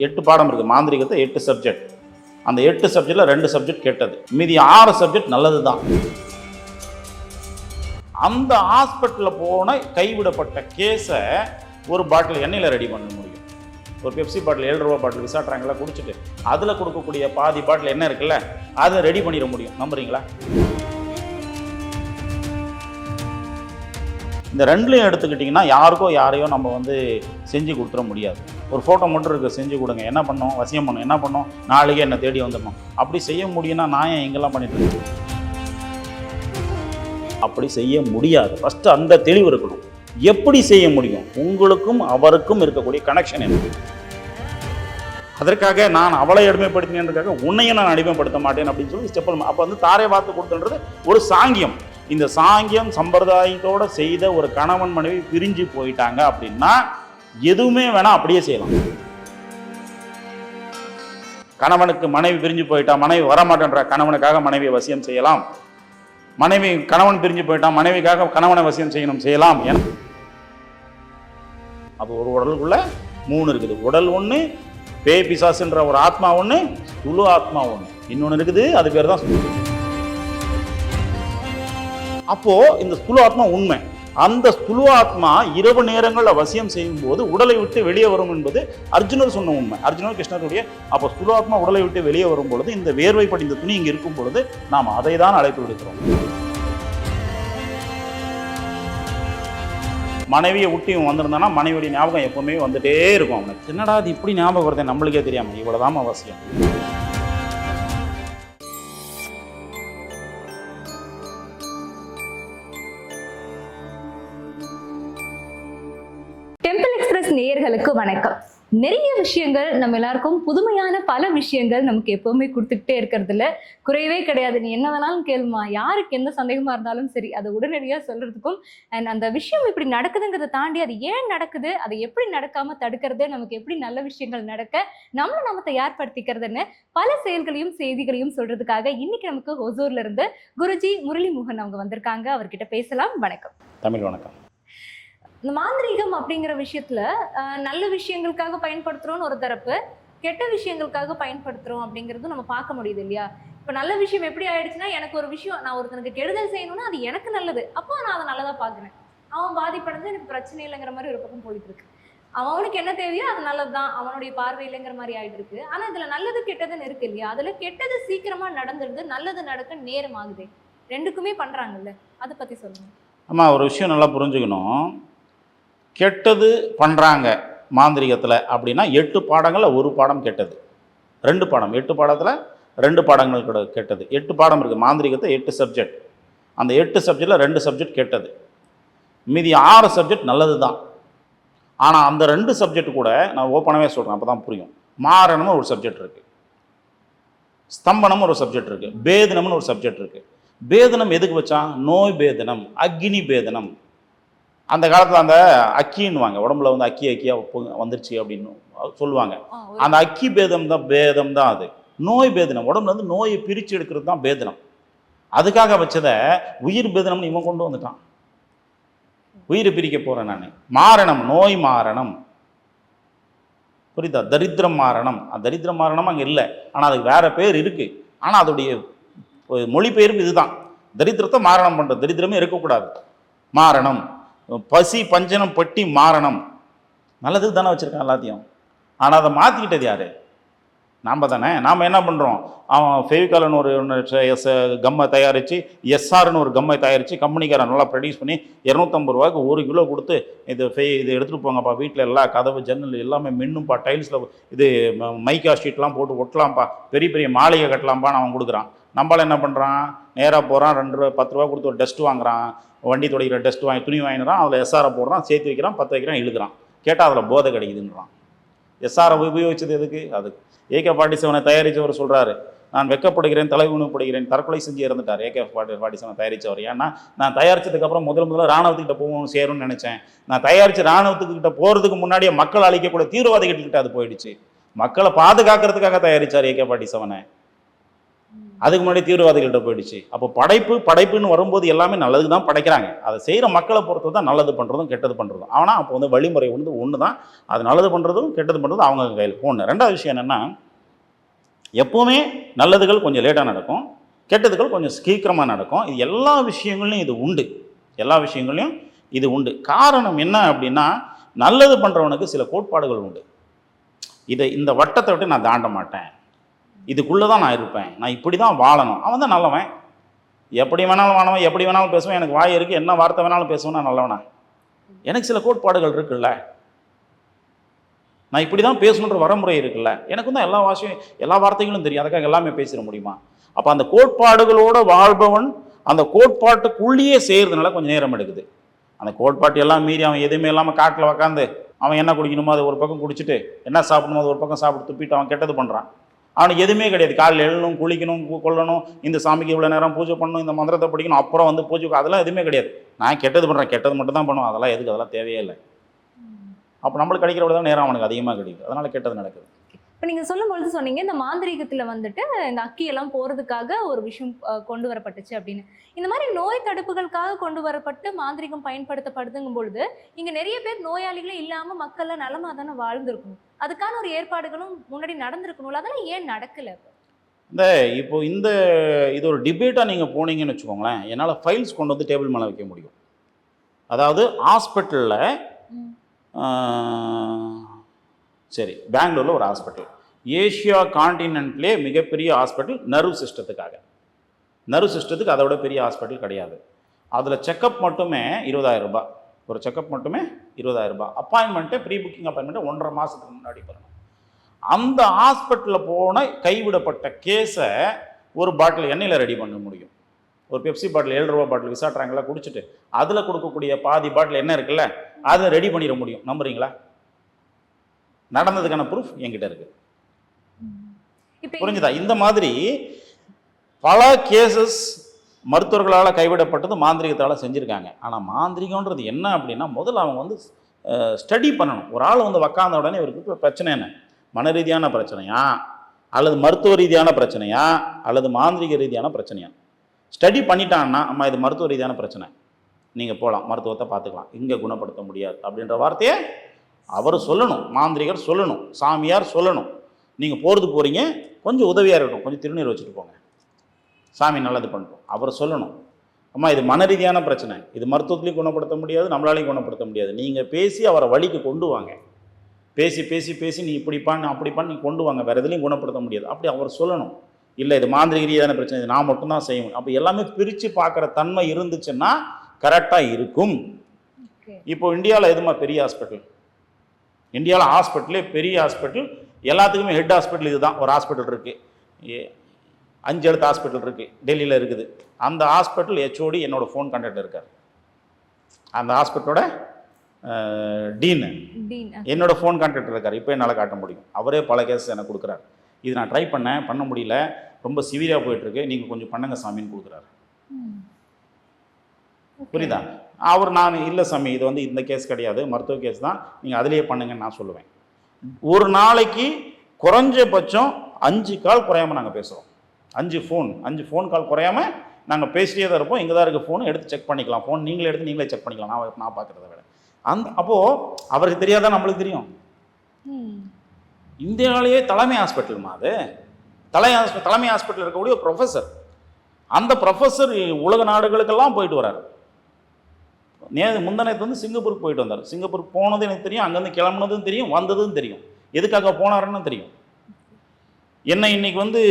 8 பாடம் இருக்குது மாந்திரிகத்தை 8 சப்ஜெக்ட். அந்த 8 சப்ஜெக்டில் 2 சப்ஜெக்ட் கெட்டது, மீதி 6 சப்ஜெக்ட் நல்லது தான். அந்த ஹாஸ்பிட்டலில் போன கைவிடப்பட்ட கேஸை ஒரு பாட்டில் எண்ணெயில் ரெடி பண்ண முடியும். ஒரு பெப்சி பாட்டில் 7 ரூபா பாட்டில் விசா ட்ராங்கெல்லாம் குடிச்சிட்டு அதில் கொடுக்கக்கூடிய பாதி பாட்டில் என்ன இருக்குல்ல அதை ரெடி பண்ணிட முடியும். நம்புறீங்களா? இந்த ரெண்டுலையும் எடுத்துக்கிட்டிங்கன்னா யாருக்கோ யாரையோ நம்ம செஞ்சு கொடுத்துட முடியாது. ஒரு ஃபோட்டோ மட்டும் இருக்குது, செஞ்சு கொடுங்க, என்ன பண்ணோம், வசியம் பண்ணோம், என்ன பண்ணோம், நாளைக்கே என்னை தேடி வந்துடணும். அப்படி செய்ய முடியும்னா நான் ஏன் இங்கெல்லாம் பண்ணிட்டு இருக்கேன்? அப்படி செய்ய முடியாது. ஃபஸ்ட்டு அந்த தெளிவு இருக்கணும். எப்படி செய்ய முடியும்? உங்களுக்கும் அவருக்கும் இருக்கக்கூடிய கனெக்ஷன் என்ன? அதற்காக நான் அவளை அடிமைப்படுத்தினேன்றதுக்காக உன்னையும் நான் அடிமைப்படுத்த மாட்டேன் அப்படின்னு சொல்லி ஸ்டெப். அப்போ தாரை பார்த்து கொடுத்துன்றது ஒரு சாங்கியம். இந்த சாங்கியம் சம்பிரதாயத்தோடு செய்த ஒரு கணவன் மனைவி பிரிஞ்சு போயிட்டாங்க அப்படின்னா எதுவுமே வேணாம், அப்படியே செய்யலாம். கணவனுக்கு மனைவி பிரிஞ்சு போயிட்டா, மனைவி வரமாட்டேன்ற கணவனுக்காக மனைவியை வசியம் செய்யலாம். கணவன் பிரிஞ்சு போயிட்டான், மனைவிக்காக கணவனை வசியம் செய்யலாம். அப்போ ஒரு உடலுக்குள்ள 3 இருக்குது. உடல் ஒன்று, பேய் பிசாசுன்ற ஒரு ஆத்மா ஒன்று, ஸ்துல ஆத்மா ஒன்று, இன்னொன்று இருக்குது, அது பேர் தான். அப்போ இந்த ஸ்துல ஆத்மா உண்மை. அந்த ஸ்துல ஆத்மா இரவு நேரங்களில் வசியம் செய்யும் போது உடலை விட்டு வெளியே வரும் என்பது அர்ஜுனர் சொன்ன உண்மை. அர்ஜுனர் கிருஷ்ணருடைய. அப்போ ஸ்துல ஆத்மா உடலை விட்டு வெளியே வரும் பொழுது, இந்த வேர்வை படிந்த துணி இங்கே இருக்கும் பொழுது நாம் அதை தான் அழைப்பு விடுக்கிறோம். மனைவியை விட்டு இவன் வந்திருந்தானா மனைவியுடைய ஞாபகம் எப்பவுமே வந்துட்டே இருக்கும். அவனுக்கு என்னடா அது இப்படி ஞாபகம் வருது, நம்மளுக்கே தெரியாம. இவ்வளவுதான் அவசியம். டெம்பிள் எக்ஸ்பிரஸ் நேயர்களுக்கு வணக்கம். நிறைய விஷயங்கள் நம்ம எல்லாருக்கும் புதுமையான பல விஷயங்கள் நமக்கு எப்பவுமே கொடுத்துக்கிட்டே இருக்கிறதுல குறைவே கிடையாது. நீ என்ன வேணாலும் கேளுமா, யாருக்கு எந்த சந்தேகமா இருந்தாலும் சரி, அதை உடனடியாக சொல்றதுக்கும் அண்ட் அந்த விஷயம் இப்படி நடக்குதுங்கிறத தாண்டி அது ஏன் நடக்குது, அதை எப்படி நடக்காம தடுக்கிறது, நமக்கு எப்படி நல்ல விஷயங்கள் நடக்க நம்ம தயார்படுத்திக்கிறதுன்னு பல செயல்களையும் செய்திகளையும் சொல்றதுக்காக இன்னைக்கு நமக்கு ஹொசூர்ல இருந்து குருஜி முரளி மோகன் அவங்க வந்திருக்காங்க. அவர்கிட்ட பேசலாம். வணக்கம். தமிழ் வணக்கம். இந்த மாந்திரீகம் அப்படிங்கிற விஷயத்துல நல்ல விஷயங்களுக்காக பயன்படுத்துறோம்னு ஒரு தரப்பு, கெட்ட விஷயங்களுக்காக பயன்படுத்துறோம் அப்படிங்கிறது நம்ம பார்க்க முடியுது இல்லையா? இப்போ நல்ல விஷயம் எப்படி ஆயிடுச்சுன்னா, எனக்கு ஒரு விஷயம், நான் ஒருத்தனுக்கு கெடுதல் செய்யணும்னா அது எனக்கு நல்லது, அப்போ நான் அதை நல்லதா பார்க்குறேன். அவன் பாதிப்படைஞ்சு எனக்கு பிரச்சனை இல்லைங்கிற மாதிரி ஒரு பக்கம் போயிட்டு இருக்கு. அவனுக்கு என்ன தேவையோ அது நல்லதுதான், அவனுடைய பார்வை இல்லைங்கிற மாதிரி ஆயிட்டு இருக்கு. ஆனா இதுல நல்லது கெட்டதுன்னு இருக்கு இல்லையா? அதுல கெட்டது சீக்கிரமா நடந்துடுது, நல்லது நடக்க நேரம் ஆகுது. ரெண்டுக்குமே பண்றாங்கல்ல, அதை பத்தி சொல்லுங்க. ஆமா, ஒரு விஷயம் நல்லா புரிஞ்சுக்கணும். கெட்டது பண்ணுறாங்க மாந்திரிகத்தில் அப்படின்னா 8 பாடங்களில் ஒரு பாடம் கெட்டது, 2 பாடம். 8 பாடத்தில் 2 பாடங்கள் கெட்டது. 8 பாடம் இருக்குது மாந்திரிகத்தை 8 சப்ஜெக்ட். அந்த 8 சப்ஜெக்டில் 2 சப்ஜெக்ட் கெட்டது, மீதி 6 சப்ஜெக்ட் நல்லது தான். ஆனால் அந்த 2 சப்ஜெக்ட் கூட நான் ஓப்பனாகவே சொல்கிறேன், அப்போ தான் புரியும். மாரணம்னு ஒரு சப்ஜெக்ட் இருக்குது, ஸ்தம்பனம்னு ஒரு சப்ஜெக்ட் இருக்குது, பேதனம்னு ஒரு சப்ஜெக்ட் இருக்குது. பேதனம் எதுக்கு வச்சான்? நோய் பேதனம், அக்னி பேதனம். அந்த காலத்தில் அந்த அக்கின்னுவாங்க, உடம்புல அக்கியாக வந்துருச்சு அப்படின்னு சொல்லுவாங்க. அந்த அக்கி பேதம் தான் அது. நோய் பேதனம், உடம்புல நோயை பிரித்து எடுக்கிறது தான் பேதனம். அதுக்காக வச்சதை உயிர் பேதனம்னு இவன் கொண்டு வந்துட்டான். உயிரை பிரிக்க போகிறேன் நான். மாரணம், நோய் மாரணம், புரியுதா? தரித்திரம் மாரணம். அந்த தரித்திரம் மாரணம் அங்கே இல்லை, ஆனால் அதுக்கு வேற பேர் இருக்குது. ஆனால் அதோடைய மொழிபெயர்ப்பு இதுதான். தரித்திரத்தை மாரணம் பண்ணுறது, தரித்திரமே இருக்கக்கூடாது. மாரணம், பசி பஞ்சனம் பட்டி மாரணம். நல்லதுக்கு தானே வச்சுருக்கான் எல்லாத்தையும். ஆனால் அதை மாற்றிக்கிட்டது யார்? நாம் தானே. நாம் என்ன பண்ணுறோம்? அவன் ஃபெவிகால்னு ஒரு கம்மை தயாரித்து, எஸ்ஆர்னு ஒரு கம்மை தயாரித்து கம்பெனிக்காரன் நல்லா ப்ரொடியூஸ் பண்ணி 250 ரூபாய்க்கு 1 கிலோ கொடுத்து, இது எடுத்துகிட்டு போங்கப்பா, வீட்டில் எல்லா கதவு ஜன்னல் எல்லாமே மின்னும்ப்பா, டைல்ஸில் இது மைக்கா ஷீட்லாம் போட்டு ஒட்டலாம்ப்பா, பெரிய பெரிய மாளிகை கட்டலாம்ப்பான்னு அவன் கொடுக்குறான். நம்மளால் என்ன பண்ணுறான்? நேராக போகிறான், 10 ரூபா கொடுத்து ஒரு டஸ்ட் வாங்குறான், வண்டி துடைக்கிற டஸ்ட் வாங்கி துணி வாங்கிடுறான், அதில் எஸ்ஆரை போடுறான், சேர்த்து வைக்கிறான், 10 வைக்கிறான், இழுக்கிறான். கேட்டால் அதில் போதை கிடைக்குதுன்றான். எஸ்ஆரை உபயோகிச்சது எதுக்கு? அதுக்கு AK-47 தயாரித்தவர் சொல்கிறாரு, நான் வெக்கப்படுகிறேன், தலைகுணப்படுகிறேன், தற்கொலை செஞ்சு இறந்துட்டார் AK-47 தயாரித்தவர். ஏன்னா நான் தயாரித்ததுக்கப்புறம் முதல்ல இராணுவத்துக்கிட்ட போகணும் சேரும்னு நினச்சேன். நான் தயாரித்து இராணுவத்துக்கிட்ட போகிறதுக்கு முன்னாடியே மக்கள் அழிக்கக்கூடிய தீவிரவாதிகிட்ட அது போயிடுச்சு. மக்களை பாதுகாக்கிறதுக்காக தயாரித்தார் AK-47. அதுக்கு முன்னாடி தீவிரவாதிகள்கிட்ட போயிடுச்சு. அப்போ படைப்புன்னு வரும்போது எல்லாமே நல்லது தான் படைக்கிறாங்க. அதை செய்கிற மக்களை பொறுத்து தான் நல்லது பண்ணுறதும் கெட்டது பண்ணுறதும். ஆனால் அப்போ வந்து வழிமுறை ஒன்று தான். அது நல்லது பண்ணுறதும் கெட்டது பண்ணுறதும் அவங்க கையில். ஒன்று. ரெண்டாவது விஷயம் என்னென்னா, எப்போவுமே நல்லதுகள் கொஞ்சம் லேட்டாக நடக்கும், கெட்டதுகள் கொஞ்சம் சீக்கிரமாக நடக்கும். இது எல்லா விஷயங்கள்லையும் இது உண்டு. எல்லா விஷயங்கள்லையும் இது உண்டு. காரணம் என்ன அப்படின்னா, நல்லது பண்ணுறவனுக்கு சில கோட்பாடுகள் உண்டு. இந்த வட்டத்தை விட்டு நான் தாண்ட மாட்டேன், இதுக்குள்ளே தான் நான் இருப்பேன், நான் இப்படி தான் வாழணும். அவன் தான் நல்லவன். எப்படி வேணாலும் வாழவன், எப்படி வேணாலும் பேசுவேன், எனக்கு வாய் இருக்குது, என்ன வார்த்தை வேணாலும் பேசுவேன், நான் நல்லவனா? எனக்கு சில கோட்பாடுகள் இருக்குல்ல, நான் இப்படி தான் பேசணுன்ற வரமுறை இருக்குல்ல. எனக்கு தான் எல்லா வார்த்தைகளும் தெரியும், அதுக்காக எல்லாமே பேசிட முடியுமா? அப்போ அந்த கோட்பாடுகளோடு வாழ்பவன் அந்த கோட்பாட்டுக்குள்ளேயே செய்கிறதுனால கொஞ்சம் நேரம் எடுக்குது. அந்த கோட்பாட்டு எல்லாம் மீறி அவன் எதுவுமே இல்லாமல் காட்டில் உக்காந்து அவன் என்ன குடிக்கணுமோ அதை ஒரு பக்கம் குடிச்சிட்டு, என்ன சாப்பிடணுமோ அது ஒரு பக்கம் சாப்பிட்டு துப்பிட்டு அவன் கெட்டது பண்ணுறான். அவனுக்கு எதுவுமே கிடையாது. காலையில் எழணும், குளிக்கணும், கொள்ளணும், இந்த சாமிக்கு இவ்வளோ நேரம் பூஜை பண்ணணும், இந்த மந்திரத்தை படிக்கணும், அப்புறம் வந்து பூஜை, அதெல்லாம் எதுவுமே கிடையாது. நான் கெட்டது பண்ணுறேன், கெட்டது மட்டும் தான் பண்ணுவோம், அதெல்லாம் எதுக்கு, அதெல்லாம் தேவையே இல்லை. அப்போ நம்மளுக்கு கிடைக்கிற விட தான் நேரம் அவனுக்கு அதிகமாக கிடைக்குது, அதனால் கெட்டது நடக்குது. இப்போ நீங்கள் சொல்லும்பொழுது சொன்னீங்க, இந்த மாந்திரீகத்தில் வந்துட்டு இந்த அக்கியெல்லாம் போகிறதுக்காக ஒரு விஷயம் கொண்டு வரப்பட்டுச்சு அப்படின்னு. இந்த மாதிரி நோய் தடுப்புகளுக்காக கொண்டு வரப்பட்டு மாந்திரிகம் பயன்படுத்தப்படுதுங்கும் பொழுது இங்கே நிறைய பேர் நோயாளிகளே இல்லாமல் மக்கள்லாம் நலமாக தானே வாழ்ந்துருக்கணும். அதுக்கான ஒரு ஏற்பாடுகளும் முன்னாடி நடந்திருக்கணும்ல, அதெல்லாம் ஏன் நடக்கலை? இப்போ இது ஒரு டிபேட்டாக நீங்கள் போனீங்கன்னு வச்சுக்கோங்களேன், என்னால் ஃபைல்ஸ் கொண்டு வந்து டேபிள் மேலே வைக்க முடியும். அதாவது ஹாஸ்பிட்டலில், சரி, பெங்களூரில் ஒரு ஹாஸ்பிட்டல், ஏஷியா கான்டினென்ட்லேயே மிகப்பெரிய ஹாஸ்பிட்டல் நர்வ் சிஸ்டத்துக்கு அதை விட பெரிய ஹாஸ்பிட்டல் கிடையாது. அதில் செக்கப் மட்டுமே 20,000 ரூபாய். ஒரு செக்கப் மட்டுமே 20,000 ரூபாய். அப்பாயின்மெண்ட்டு, ப்ரீ புக்கிங் அப்பாயின்மெண்ட்டு 1.5 மாதத்துக்கு முன்னாடி பண்ணணும். அந்த ஹாஸ்பிட்டலில் போன கைவிடப்பட்ட கேஸை ஒரு பாட்டில் எண்ணெயில் ரெடி பண்ண முடியும். ஒரு பெப்சி பாட்டில் 7 ரூபா பாட்டில் விசா ட்ராங்கெல்லாம் குடிச்சிட்டு அதில் கொடுக்கக்கூடிய பாதி பாட்டில் என்ன இருக்குல்ல, அதை ரெடி பண்ணிட முடியும். நம்புறீங்களா? நடந்ததுக்கான ப்ரூஃப் என்கிட்ட இருக்கு. புரிஞ்சுதா? இந்த மாதிரி பல கேசஸ் மருத்துவர்களால் கைவிடப்பட்டது மாந்திரிகத்தால் செஞ்சுருக்காங்க. ஆனால் மாந்திரிகன்றது என்ன அப்படின்னா, முதல்ல அவங்க வந்து ஸ்டடி பண்ணணும். ஒரு ஆள் வந்து உக்காந்த உடனே இவருக்கு பிரச்சனை என்ன, மன ரீதியான பிரச்சனையா, அல்லது மருத்துவ ரீதியான பிரச்சனையா, அல்லது மாந்திரிக ரீதியான பிரச்சனையா? ஸ்டடி பண்ணிட்டான்னா, அம்மா இது மருத்துவ ரீதியான பிரச்சனை, நீங்கள் போகலாம், மருத்துவத்தை பார்த்துக்கலாம், இங்கே குணப்படுத்த முடியாது அப்படின்ற வார்த்தையை அவர் சொல்லணும், மாந்திரிகர் சொல்லணும், சாமியார் சொல்லணும். நீங்கள் போகிறீங்க, கொஞ்சம் உதவியாக இருக்கட்டும், கொஞ்சம் திருநீர் வச்சுட்டு போங்க, சாமி நல்லது பண்ணிட்டோம், அவர் சொல்லணும். அம்மா இது மன ரீதியான பிரச்சனை, இது மருத்துவத்துலேயும் குணப்படுத்த முடியாது, நம்மளாலையும் குணப்படுத்த முடியாது, நீங்கள் பேசி அவரை வழிக்கு கொண்டு வாங்க, பேசி பேசி பேசி நீ இப்படி பண்ணு அப்படி பண்ணி கொண்டு வாங்க, வேறு எதுலையும் குணப்படுத்த முடியாது அப்படி அவர் சொல்லணும். இல்லை இது மாந்திரிக ரீதியான பிரச்சனை, இது நான் மட்டும்தான் செய்யணும். அப்போ எல்லாமே பிரித்து பார்க்குற தன்மை இருந்துச்சுன்னா கரெக்டாக இருக்கும். இப்போ இந்தியாவில் எதுமா பெரிய ஹாஸ்பிட்டல்? இந்தியாவில் ஹாஸ்பிட்டலே பெரிய ஹாஸ்பிட்டல், எல்லாத்துக்குமே ஹெட் ஹாஸ்பிட்டல் இதுதான். ஒரு ஹாஸ்பிட்டல் இருக்குது, 5 எழுத்து ஹாஸ்பிட்டல் இருக்குது, டெல்லியில் இருக்குது. அந்த ஹாஸ்பிட்டல் ஹெச்ஓடி என்னோடய ஃபோன் கான்டாக்டில் இருக்கார். அந்த ஹாஸ்பிட்டலோட டீன் என்னோடய ஃபோன் கான்டாக்டில் இருக்கார். இப்போ என்னால் காட்ட முடியும். அவரே பல கேஸஸ் எனக்கு கொடுக்குறாரு. இது நான் ட்ரை பண்ண முடியல, ரொம்ப சிவியராக போயிட்டுருக்கு, நீங்கள் கொஞ்சம் பண்ணுங்க சாமின்னு கொடுக்குறாரு. புரியுதா? நான் இல்லை சாமி, இது வந்து இந்த கேஸ் கிடையாது, மருத்துவ கேஸ் தான், நீங்கள் அதிலேயே பண்ணுங்கன்னு நான் சொல்லுவேன். ஒரு நாளைக்கு குறைஞ்சபட்சம் 5 கால் குறையாமல் நாங்கள் பேசுகிறோம். 5 ஃபோன் கால் குறையாமல் நாங்கள் பேசிட்டே தான் இருப்போம். இங்கே தான் இருக்குது ஃபோன், எடுத்து செக் பண்ணிக்கலாம், ஃபோன் நீங்களே எடுத்து நீங்களே செக் பண்ணிக்கலாம், நான் பார்க்குறத விட. அப்போது அவருக்கு தெரியாதான் நம்மளுக்கு தெரியும். இந்தியாவிலேயே தலைமை ஹாஸ்பிட்டலுமா அது? தலைமை ஹாஸ்பிட்டல் இருக்கக்கூடிய ஒரு ப்ரொஃபஸர். அந்த ப்ரொஃபஸர் உலக நாடுகளுக்கெல்லாம் போயிட்டு வராரு. முந்தனத்து வந்து சிங்கப்பூருக்கு போயிட்டு வந்தார். சிங்கப்பூருக்கு போனது எனக்கு தெரியும், அங்கேருந்து கிளம்புனதும் தெரியும், வந்ததும் தெரியும், எதுக்காக போனாருன்னு தெரியும். என்ன இன்னைக்கு வந்து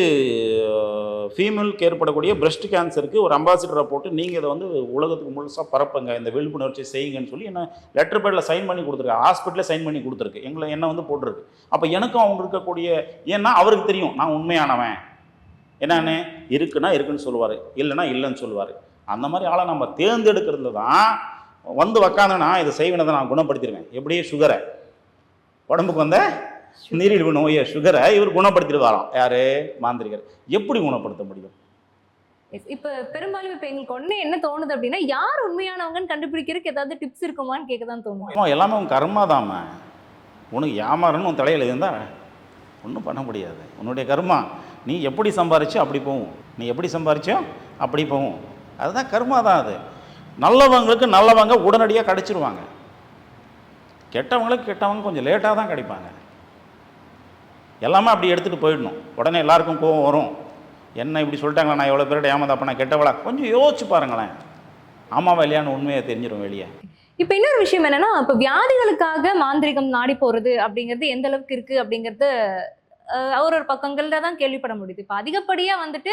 ஃபீமேலுக்கு ஏற்படக்கூடிய பிரஸ்ட் கேன்சருக்கு ஒரு அம்பாசிடரை போட்டு நீங்கள் இதை வந்து உலகத்துக்கு முழுசாக பரப்புங்க, இந்த விழிப்புணர்ச்சி செய்யுங்கன்னு சொல்லி என்ன லெட்டர் பேடில் சைன் பண்ணி கொடுத்துருக்கு, ஹாஸ்பிட்டலே சைன் பண்ணி கொடுத்துருக்கு, என்ன வந்து போட்டிருக்கு. அப்போ எனக்கும் அவங்க இருக்கக்கூடிய, ஏன்னா அவருக்கு தெரியும் நான் உண்மையானவன், என்னன்னு இருக்குன்னா இருக்குன்னு சொல்லுவார், இல்லைன்னா இல்லைன்னு சொல்லுவார். அந்த மாதிரி ஆளை நம்ம தேர்ந்தெடுக்கிறது தான். வந்து உக்காந்தனா இதை செய்வனதை நான் குணப்படுத்திடுவேன். எப்படியே சுகரை, உடம்புக்கு வந்த நீரிழிவு நோயை, சுகரை இவர் குணப்படுத்திடுவாராம். யாரு? மாந்திரிகர். எப்படி குணப்படுத்த முடியும்? இப்போ பெரும்பாலும் இப்போ எங்களுக்கு ஒன்று என்ன தோணுது அப்படின்னா, யார் உண்மையானவங்கன்னு கண்டுபிடிக்கிறதுக்கு ஏதாவது டிப்ஸ் இருக்குமான்னு கேட்க தான் தோணும். எல்லாமே உன் கர்மா தாம. உனக்கு ஏமாறன்னு உன் தலையில் இருந்தால் ஒன்றும் பண்ண முடியாது. உன்னுடைய கர்மா, நீ எப்படி சம்பாரிச்சு அப்படி போகும். நீ எப்படி சம்பாரிச்சோ அப்படி போகும். அதுதான் கர்மா தான். அது நல்லவங்களுக்கு நல்லவங்க உடனடியாக கிடைச்சிருவாங்க, கெட்டவங்களுக்கு கெட்டவங்க கொஞ்சம் லேட்டாக தான் கிடைப்பாங்க. எல்லாமே அப்படி எடுத்துகிட்டு போயிடணும். உடனே எல்லாருக்கும் கோவம் வரும், என்ன இப்படி சொல்லிட்டாங்களா, நான் எவ்வளோ பேர்கிட்ட ஏமாந்தப்ப நான் கெட்டவளா. கொஞ்சம் யோசிச்சு பாருங்களேன், ஆமாவா இல்லையான்னு உண்மையை தெரிஞ்சிடும் வெளியே. இப்போ இன்னொரு விஷயம் என்னன்னா, இப்போ வியாதிகளுக்காக மாந்திரிகம் நாடி போறது அப்படிங்கிறது எந்த அளவுக்கு இருக்கு அப்படிங்கிறது ஒரு பக்கங்கள்ல தான் கேள்விப்பட முடியுது. இப்போ அதிகப்படியா வந்துட்டு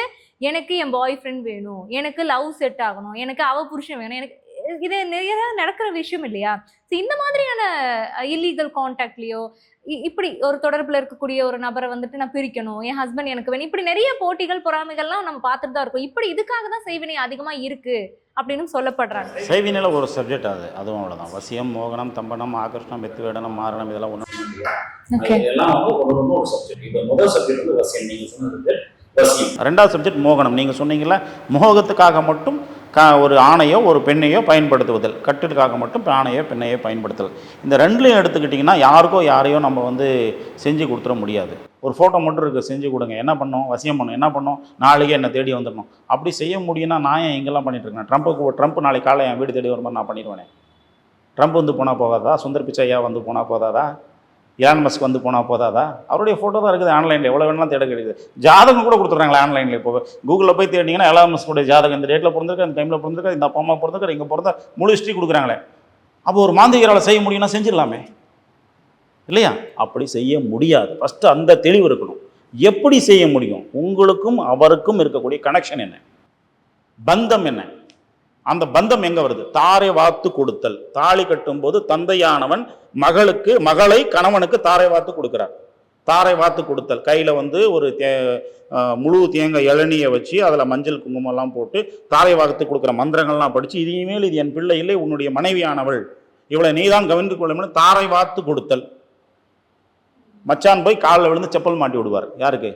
எனக்கு என் பாய் ஃப்ரெண்ட் வேணும், எனக்கு லவ் செட் ஆகணும், எனக்கு அவ புருஷன் வேணும், எனக்கு இது நிறைய நடக்கிற விஷயம் இல்லையா? ஸோ இந்த மாதிரியான இல்லீகல் கான்டாக்ட்லயோ இப்படி ஒரு தொடர்புல இருக்கக்கூடிய ஒரு நபரை வந்துட்டு நான் பிரிக்கணும், என் ஹஸ்பண்ட் எனக்கு வேணும், இப்படி நிறைய போட்டிகள் பொறாமைகள்லாம் நம்ம பார்த்துட்டு தான் இருக்கோம். இப்படி இதுக்காக தான் செய்வினை அதிகமா இருக்கு அப்படின்னு சொல்லப்படுறாங்க. செய்வினையில் ஒரு சப்ஜெக்ட் அதுவும் அவ்வளோதான். வசியம், மோகனம், தம்பனம், ஆகர்ஷணம், வெத்து வேடனம், மாரணம், இதெல்லாம் ஒன்று எல்லாம் வந்து ஒரு சப்ஜெக்ட். இப்போ முதல் சப்ஜெக்ட் வந்து வசியம், நீங்க சொன்னது வசியம். ரெண்டாவது சப்ஜெக்ட் மோகனம். நீங்கள் சொன்னீங்களா, மோகத்துக்காக மட்டும் ஒரு ஆணையோ ஒரு பெண்ணையோ பயன்படுத்துவதல், கட்டிலுக்காக மட்டும் ஆணையோ பெண்ணையோ பயன்படுத்துதல். இந்த ரெண்டுலையும் எடுத்துக்கிட்டிங்கன்னா யாருக்கோ யாரையோ நம்ம வந்து செஞ்சு கொடுத்துட முடியாது. ஒரு ஃபோட்டோ மட்டும் இருக்குது, செஞ்சு கொடுங்க, என்ன பண்ணோம், வசியம் பண்ணோம், என்ன பண்ணோம், நாளைக்கே என்னை தேடி வந்துடணும். அப்படி செய்ய முடியும்னா நான் ஏன் இங்கெல்லாம் பண்ணிட்டுருக்கேன்? ட்ரம்ப் நாளைக்கு காலை என் வீடு தேடி வரும்போது நான் பண்ணிடுவேனே. ட்ரம்ப் வந்து போனால் போகாதா? சுந்தர் பிச்சை ஐயா வந்து போனால் போதாதா? எலான் மஸ்க் வந்து போனால் போதாதா? அவருடைய ஃபோட்டோ தான் இருக்குது ஆன்லைனில், எவ்வளோ வேணாலும் தேட கிடைக்குது. ஜாதகம் கூட கொடுத்துட்றாங்களே ஆன்லைனில். இப்போ கூகுளில் போய் தேடிங்கன்னா எலான் மஸ்கோடைய ஜாதகம், இந்த டேட்டில் பிறந்திருக்கா, இந்த டைமில் பிறந்திருக்கா, இந்த அப்பா அம்மா பிறந்திருக்கா, இங்கே பிறந்தா முழு ஹிஸ்ட்ரி கொடுக்குறாங்களே. அப்போ ஒரு மாந்திரிகரால் செய்ய முடியும்னா செஞ்சிடலாமே இல்லையா? அப்படி செய்ய முடியாது. ஃபஸ்ட்டு அந்த தெளிவு இருக்கணும். எப்படி செய்ய முடியும்? உங்களுக்கும் அவருக்கும் இருக்கக்கூடிய கனெக்ஷன் என்ன, பந்தம் என்ன? அந்த பந்தம் எங்க வருது? தாரை வாத்து கொடுத்தல். தாலி கட்டும் போது தந்தையானவன் மகளை கணவனுக்கு தாரை வாத்து கொடுக்கிறார். தாரை வாத்து கொடுத்தல், கையில வந்து ஒரு முழு தேங்காய் இளநியை வச்சு அதுல மஞ்சள் குங்குமம் எல்லாம் போட்டு தாரை வாத்து கொடுக்குற மந்திரங்கள்லாம் படிச்சு, இனிமேல் இது என் பிள்ளை இல்லை, உன்னுடைய மனைவியானவள், இவளை நீதான் கவனித்து கொள்ள தாரை வாத்து கொடுத்தல். மச்சான் போய் காலில் விழுந்து செப்பல் மாட்டி விடுவார். யாருக்கு?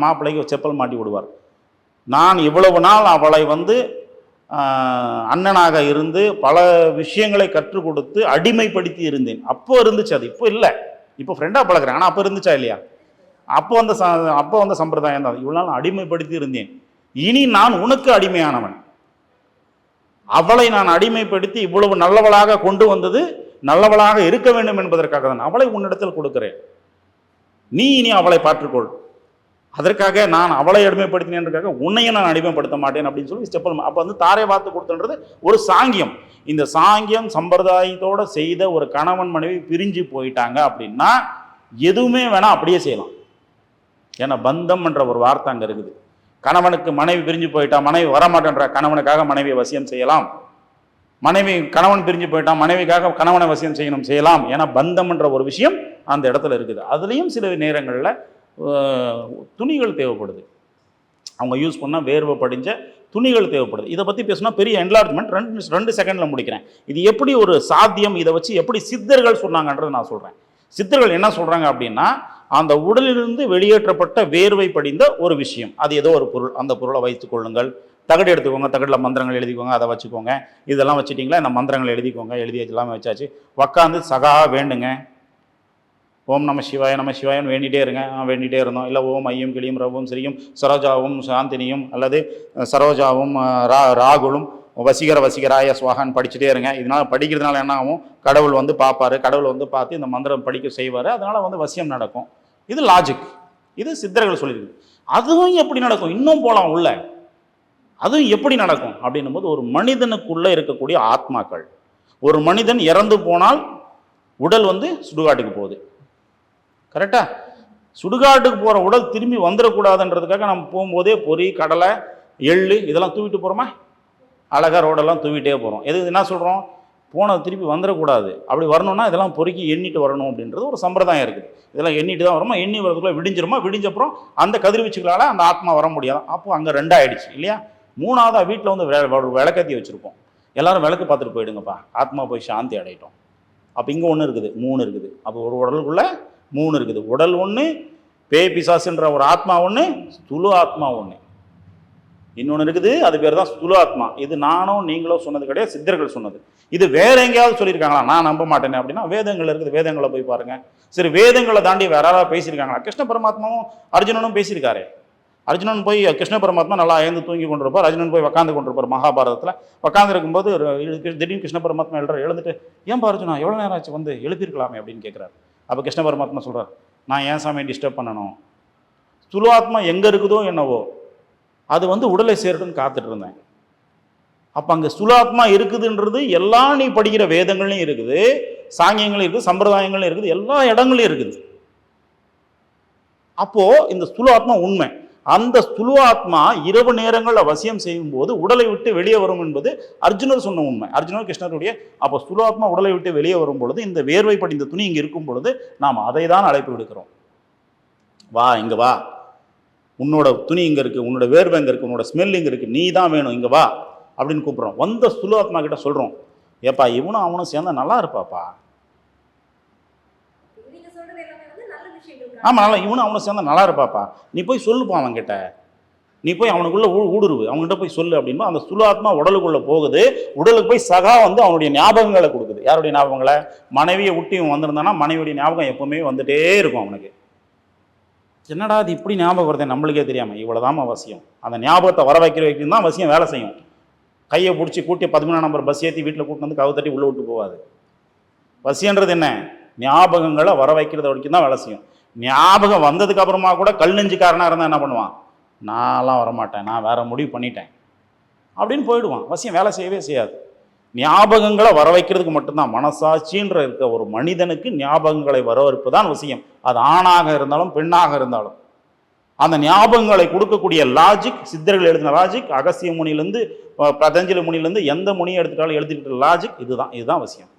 மாப்பிள்ளைக்கு செப்பல் மாட்டி விடுவார். நான் இவ்வளவு நாள் அவளை வந்து அண்ணனாக இருந்து பல விஷயங்களை கற்றுக் கொடுத்து அடிமைப்படுத்தி இருந்தேன். அப்போ இருந்துச்சு, அது இப்போ இல்லை. இப்போ ஃப்ரெண்டாக பழகிறேன், ஆனால் அப்போ இருந்துச்சா இல்லையா? அப்போ வந்த சம்பிரதாயம் தான். இவ்வளோ நாள் அடிமைப்படுத்தி இருந்தேன், இனி நான் உனக்கு அடிமையானவன். அவளை நான் அடிமைப்படுத்தி இவ்வளவு நல்லவளாக கொண்டு வந்தது நல்லவளாக இருக்க வேண்டும் என்பதற்காக தான் அவளை உன்னிடத்தில் கொடுக்கிறேன். நீ இனி அவளை பார்த்துக்கொள். அதற்காக நான் அவளை அடிமைப்படுத்தினேன்றதுக்காக உன்னையும் நான் அடிமைப்படுத்த மாட்டேன் அப்படின்னு சொல்லி ஸ்டெப்பல். அப்போ வந்து தாரை வாத்து கொடுத்தன்றது ஒரு சாங்கியம். இந்த சாங்கியம் சம்பிரதாயத்தோடு செய்த ஒரு கணவன் மனைவி பிரிஞ்சு போயிட்டாங்க அப்படின்னா எதுவுமே வேணாம், அப்படியே செய்யலாம். ஏன்னா பந்தம் என்ற ஒரு வார்த்தை அங்கே இருக்குது. கணவனுக்கு மனைவி பிரிஞ்சு போயிட்டா, மனைவி வரமாட்டேன்ற கணவனுக்காக மனைவியை வசியம் செய்யலாம். கணவன் பிரிஞ்சு போயிட்டான், மனைவிக்காக கணவனை வசியம் செய்யலாம். ஏன்னா பந்தம் என்ற ஒரு விஷயம் அந்த இடத்துல இருக்குது. அதுலேயும் சில நேரங்களில் துணிகள் தேவைப்படுது. அவங்க யூஸ் பண்ணால் வேர்வை படிஞ்ச துணிகள் தேவைப்படுது. இதை பற்றி பேசினா பெரிய என்லார்ஜ்மெண்ட். 2 செகண்டில் முடிக்கிறேன். இது எப்படி ஒரு சாத்தியம், இதை வச்சு எப்படி சித்தர்கள் சொன்னாங்கன்றது நான் சொல்கிறேன். சித்தர்கள் என்ன சொல்கிறாங்க அப்படின்னா, அந்த உடலிலிருந்து வெளியேற்றப்பட்ட வேர்வை படிந்த ஒரு விஷயம், அது ஏதோ ஒரு பொருள், அந்த பொருளை வைத்துக் கொள்ளுங்கள். தகடு எடுத்துக்கோங்க, தகடில் மந்திரங்கள் எழுதிக்கோங்க, அதை வச்சுக்கோங்க. இதெல்லாம் வச்சுட்டிங்களா, இந்த மந்திரங்கள் எழுதிக்கோங்க. எழுதி எல்லாமே வச்சாச்சு. உக்காந்து சகா வேண்டுங்க. ஓம் நம சிவாய நம சிவாயன்னு வேண்டிகிட்டே இருங்க. வேண்டிகிட்டே இருந்தோம். இல்லை ஓம் ஐயும் கிளியும் ரவும் ஸ்ரீயும் சரோஜாவும் சாந்தினியும் அல்லது சரோஜாவும் ராகுலும் வசீகராய சுவாகான்னு படிச்சுட்டே இருங்க. இதனால் படிக்கிறதுனால என்ன ஆகும்? கடவுள் வந்து பார்ப்பார். கடவுள் வந்து பார்த்து இந்த மந்திரம் படிக்க செய்வார். அதனால் வந்து வசியம் நடக்கும். இது லாஜிக். இது சித்தர்கள் சொல்லியிருக்கு. அதுவும் எப்படி நடக்கும்? இன்னும் போகலாம் உள்ள. அதுவும் எப்படி நடக்கும் அப்படின்னும் போது, ஒரு மனிதனுக்குள்ளே இருக்கக்கூடிய ஆத்மாக்கள், ஒரு மனிதன் இறந்து போனால் உடல் வந்து சுடுகாட்டுக்கு போகுது. கரெக்டா? சுடுகாட்டுக்கு போகிற உடல் திரும்பி வந்துடக்கூடாதுன்றதுக்காக நம்ம போகும்போதே பொறி, கடலை, எள்ளு இதெல்லாம் தூவிட்டு போகிறோமா? அழகாக ரோடெல்லாம் தூவிட்டே போகிறோம். என்ன சொல்கிறோம்? போனது திருப்பி வந்துடக்கூடாது. அப்படி வரணும்னா இதெல்லாம் பொறுக்கி எண்ணிட்டு வரணும் அப்படின்றது ஒரு சம்பிரதாயம் இருக்குது. இதெல்லாம் எண்ணிட்டு தான் வருமா? எண்ணி வரதுக்குள்ளே விடிஞ்சிருமா? விடிஞ்சப்புறம் அந்த கதிர்வீச்சுகளால் அந்த ஆத்மா வர முடியாது. அப்போது அங்கே 2 ஆகிடுச்சு இல்லையா? 3ஆவதாக வீட்டில் வந்து விளக்கத்தி வச்சுருப்போம். எல்லாரும் விளக்கு பார்த்துட்டு போயிடுங்கப்பா, ஆத்மா போய் சாந்தி அடையிட்டோம். அப்போ இங்கே 1 இருக்குது, 3 இருக்குது. அப்போ ஒரு உடலுக்குள்ளே 3 இருக்குது. உடல் 1, பேய் பிசாசுன்ற ஒரு ஆத்மா 1, ஸ்துல ஆத்மா 1, இன்னொன்று இருக்குது. அது பேர் தான் ஸ்துல ஆத்மா. இது நானும் நீங்களோ சொன்னது கிடையாது, சித்தர்கள் சொன்னது. இது வேற எங்கேயாவது சொல்லியிருக்காங்களா? நான் நம்ப மாட்டேனே அப்படின்னா வேதங்கள் இருக்குது. வேதங்களை போய் பாருங்க. சரி, வேதங்களை தாண்டி வேற யாராவது பேசியிருக்காங்களா? கிருஷ்ண பரமாத்மாவும் அர்ஜுனனும் பேசியிருக்காரு. அர்ஜுனன் போய் கிருஷ்ண பரமாத்மா நல்லா அயர்ந்து தூங்கி கொண்டிருப்பார். அர்ஜுனன் போய் உட்காந்து கொண்டிருப்பார் மகாபாரதத்தில். உட்காந்து இருக்கும்போது திடீர்னு கிருஷ்ண பரமாத்மா எழுந்துட்டு, ஏன்பா அர்ஜுனா எவ்வளோ நேரம் ஆச்சு, வந்து எழுப்பியிருக்கலாமே அப்படின்னு கேட்குறாரு. அப்போ கிருஷ்ண பரமாத்மா சொல்கிறார், நான் ஏன் சாமி டிஸ்டர்ப் பண்ணணும், ஸ்தூலாத்மா எங்கே இருக்குதோ என்னவோ அது வந்து உடலை சேரட்டுன்னு காத்துட்டு இருந்தேன். அப்போ அங்கே ஸ்தூலாத்மா இருக்குதுன்றது எல்லாம் நீ படிக்கிற வேதங்கள்லையும் இருக்குது, சாங்கியங்களும் இருக்குது, சம்பிரதாயங்களும் இருக்குது, எல்லா இடங்களையும் இருக்குது. அப்போ இந்த ஸ்தூலாத்மா உண்மை. அந்த ஸ்தூலாத்மா இரவு நேரங்களில் வசியம் செய்யும் போது உடலை விட்டு வெளியே வரும் என்பது அர்ஜுனர் சொன்ன உண்மை. அர்ஜுனர் கிருஷ்ணருடைய. அப்போ ஸ்தூலாத்மா உடலை விட்டு வெளியே வரும் பொழுது இந்த வேர்வை படிந்த துணி இங்கே இருக்கும் பொழுது நாம் அதை தான் அழைப்பு விடுக்கிறோம். வா இங்கே வா, உன்னோட துணி இங்கே இருக்குது, உன்னோட வேர்வை இங்கே இருக்குது, உன்னோட ஸ்மெல் இங்கே இருக்குது, நீ தான் வேணும், இங்கே வா அப்படின்னு கூப்பிட்றோம். வந்த ஸ்தூலாத்மா கிட்ட சொல்கிறோம், ஏப்பா இவனும் அவனும் சேர்ந்தா நல்லா இருப்பாப்பா. ஆமாம், நல்லா இவனும் அவனை சேர்ந்தா நல்லா இருப்பாப்பா, நீ போய் சொல்லுப்பா அவன்கிட்ட, நீ போய் அவனுக்குள்ளே ஊடுருவு, அவங்ககிட்ட போய் சொல்லு அப்படின்பா. அந்த ஸ்தூலாத்மா உடலுக்குள்ளே போகுது. உடலுக்கு போய் சகா வந்து அவனுடைய ஞாபகங்களை கொடுக்குது. யாருடைய ஞாபகங்களை? மனைவியை விட்டு இவன் வந்திருந்தானா மனைவியுடைய ஞாபகம் எப்பவுமே வந்துட்டே இருக்கும் அவனுக்கு. என்னடா அது இப்படி ஞாபகம் வருது நம்மளுக்கே தெரியாமல், இவ்வளோதான் அவசியம். அந்த ஞாபகத்தை வர வைக்கிறதுக்கு தான் அவசியம் வேலை செய்யும். கையை பிடிச்சி கூட்டி 13 நம்பர் பஸ் ஏற்றி வீட்டில் கூட்டு வந்து கவு தட்டி உள்ளே விட்டு போகாது. வசியன்றது என்ன? ஞாபகங்களை வர வைக்கிறத வரைக்கும் தான் வேலை செய்யும். ஞாபகம் வந்ததுக்கு அப்புறமா கூட கல் நெஞ்சுக்காரனாக இருந்தால் என்ன பண்ணுவான், நான்லாம் வரமாட்டேன், நான் வேற முடிவு பண்ணிட்டேன் அப்படின்னு போயிடுவான். வசியம் வேலை செய்யவே செய்யாது. ஞாபகங்களை வர வைக்கிறதுக்கு மட்டும்தான். மனசாட்சின்ற இருக்க ஒரு மனிதனுக்கு ஞாபகங்களை வரவழைப்பு தான் வசியம். அது ஆணாக இருந்தாலும் பெண்ணாக இருந்தாலும் அந்த ஞாபகங்களை கொடுக்கக்கூடிய லாஜிக், சித்தர்கள் எழுதின லாஜிக், அகஸ்திய முனியிலேருந்து பதஞ்சலி முனியிலேருந்து எந்த முனியை எடுத்துட்டாலும் எழுதிக்கிட்ட லாஜிக் இதுதான். இதுதான் வசியம்.